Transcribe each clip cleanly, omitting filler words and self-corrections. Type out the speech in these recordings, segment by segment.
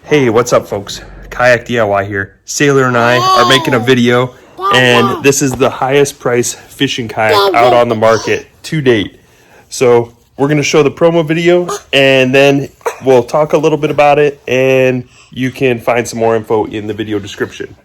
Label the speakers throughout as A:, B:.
A: Hey, what's up folks? Kayak DIY here. Sailor and I are making a video, and this is the highest price fishing kayak out on the market to date. So we're going to show the promo video, and then we'll talk a little bit about it, and you can find some more info in the video description.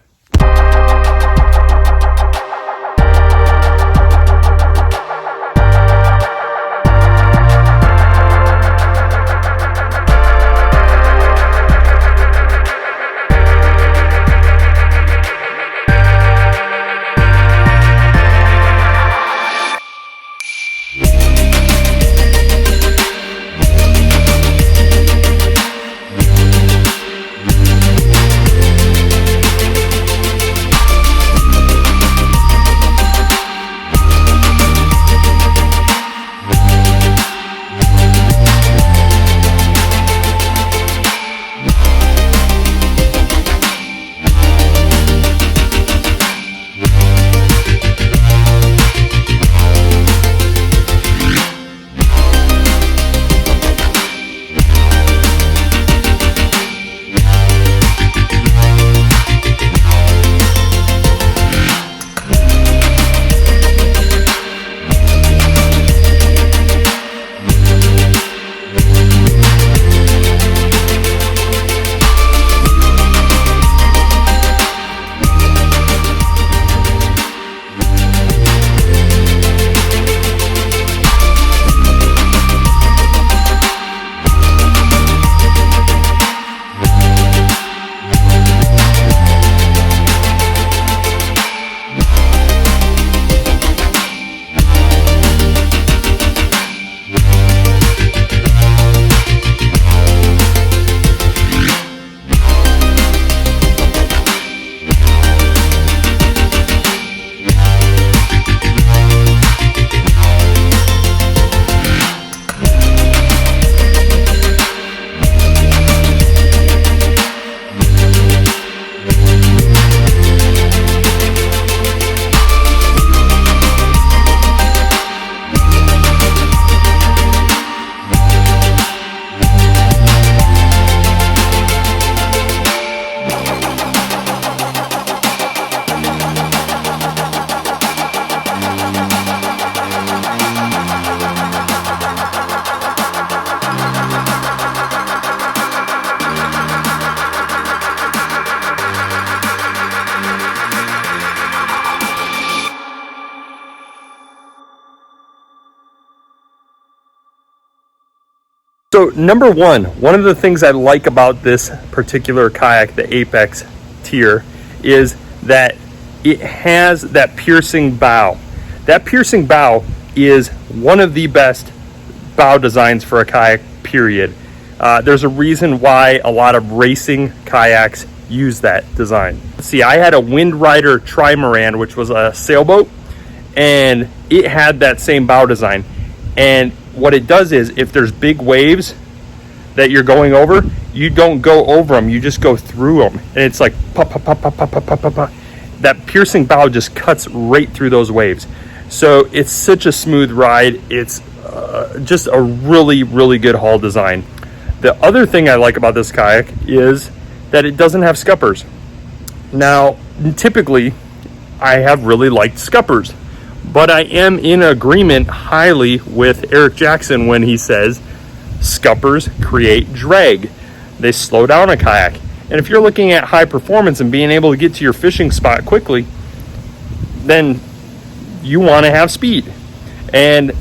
A: So number one of the things I like about this particular kayak, the Apex tier, is that it has that piercing bow. That piercing bow is one of the best bow designs for a kayak, period. There's a reason why a lot of racing kayaks use that design. See, I had a Wind Rider trimaran, which was a sailboat, and it had that same bow design. And what it does is, if there's big waves that you're going over, you don't go over them, you just go through them, and it's like pop, pop, pop, pop, pop, pop, pop, pop. That piercing bow just cuts right through those waves. So it's such a smooth ride. It's just a really, really good hull design. The other thing I like about this kayak is that it doesn't have scuppers. Now, typically, I have really liked scuppers, but I am in agreement highly with Eric Jackson when he says scuppers create drag. They slow down a kayak. And if you're looking at high performance and being able to get to your fishing spot quickly, then you want to have speed. And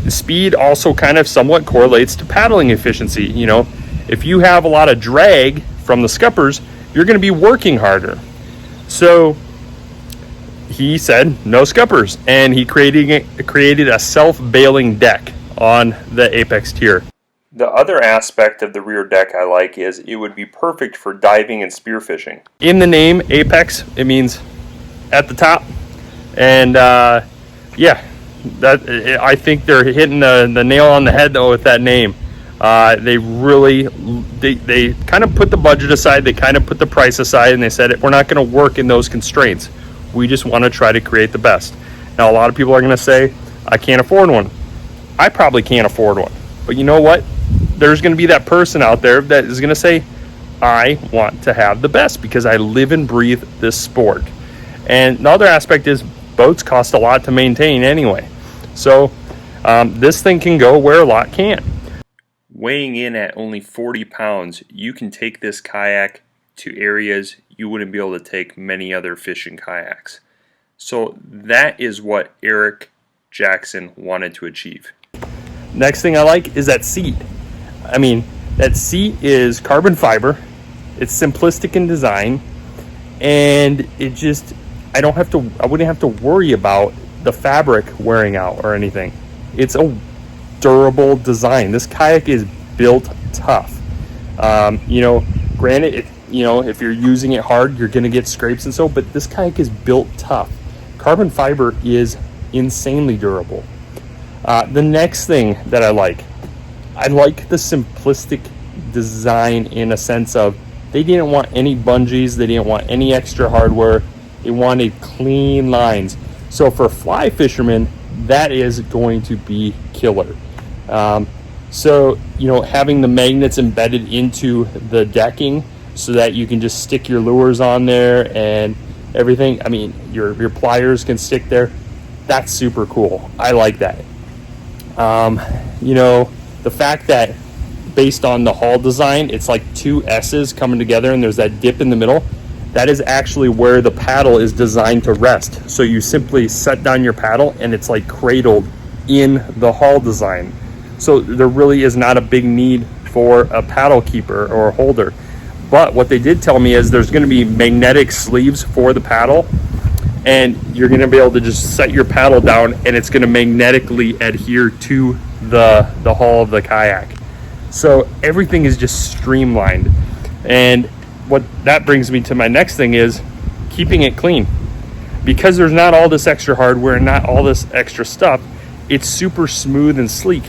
A: speed also kind of somewhat correlates to paddling efficiency. You know, if you have a lot of drag from the scuppers, you're going to be working harder. So he said no scuppers, and he created a self-bailing deck on the Apex tier. The other aspect of the rear deck I like is it would be perfect for diving and spearfishing. In the name Apex, it means at the top, and yeah, I think they're hitting the nail on the head though with that name. They kind of put the budget aside, they kind of put the price aside, and they said we're not going to work in those constraints. We just want to try to create the best. Now, a lot of people are going to say, I can't afford one. I probably can't afford one. But you know what? There's going to be that person out there that is going to say, I want to have the best because I live and breathe this sport. And the other aspect is boats cost a lot to maintain anyway. So this thing can go where a lot can't. Weighing in at only 40 pounds, you can take this kayak to areas you wouldn't be able to take many other fishing kayaks. So that is what Eric Jackson wanted to achieve. Next thing I like is that seat. I mean, that seat is carbon fiber. It's simplistic in design, and it just, I wouldn't have to worry about the fabric wearing out or anything. It's a durable design. This kayak is built tough. You know, granted, if you're using it hard, you're gonna get scrapes and so, but this kayak is built tough. Carbon fiber is insanely durable. The next thing that I like the simplistic design in a sense of they didn't want any bungees, they didn't want any extra hardware, they wanted clean lines. So for fly fishermen, that is going to be killer. So, you know, having the magnets embedded into the decking so that you can just stick your lures on there and everything. I mean, your pliers can stick there. That's super cool. I like that. You know, the fact that based on the hull design, it's like two S's coming together and there's that dip in the middle. That is actually where the paddle is designed to rest. So you simply set down your paddle and it's like cradled in the hull design. So there really is not a big need for a paddle keeper or a holder. But what they did tell me is there's going to be magnetic sleeves for the paddle, and you're going to be able to just set your paddle down and it's going to magnetically adhere to the hull of the kayak. So everything is just streamlined. And what that brings me to my next thing is keeping it clean. Because there's not all this extra hardware and not all this extra stuff, it's super smooth and sleek.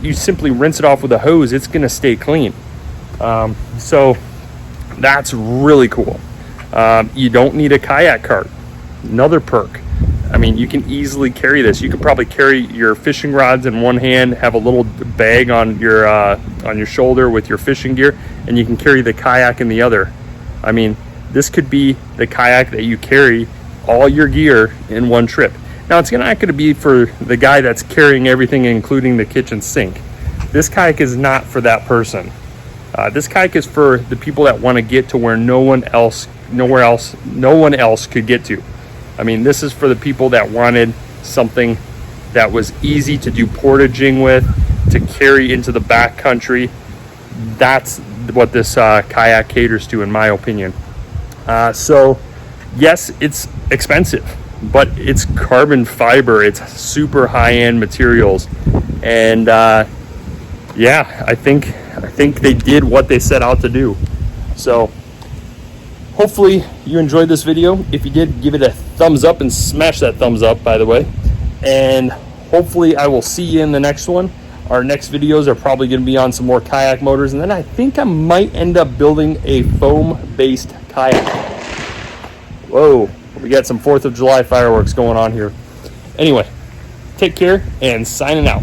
A: You simply rinse it off with a hose, it's going to stay clean. So that's really cool. You don't need a kayak cart. Another perk. I mean, you can easily carry this. You could probably carry your fishing rods in one hand, have a little bag on your shoulder with your fishing gear, and you can carry the kayak in the other. I mean, this could be the kayak that you carry all your gear in one trip. Now, it's not going to be for the guy that's carrying everything, including the kitchen sink. This kayak is not for that person. This kayak is for the people that want to get to where no one else could get to. I mean, this is for the people that wanted something that was easy to do portaging with, to carry into the backcountry. That's what this kayak caters to, in my opinion. So, yes, it's expensive, but it's carbon fiber. It's super high-end materials, and yeah, I think they did what they set out to do. So hopefully you enjoyed this video. If you did, give it a thumbs up and smash that thumbs up, by the way. And hopefully I will see you in the next one. Our next videos are probably going to be on some more kayak motors, and then I think I might end up building a foam-based kayak. Whoa, we got some 4th of July fireworks going on here. Anyway, take care and signing out.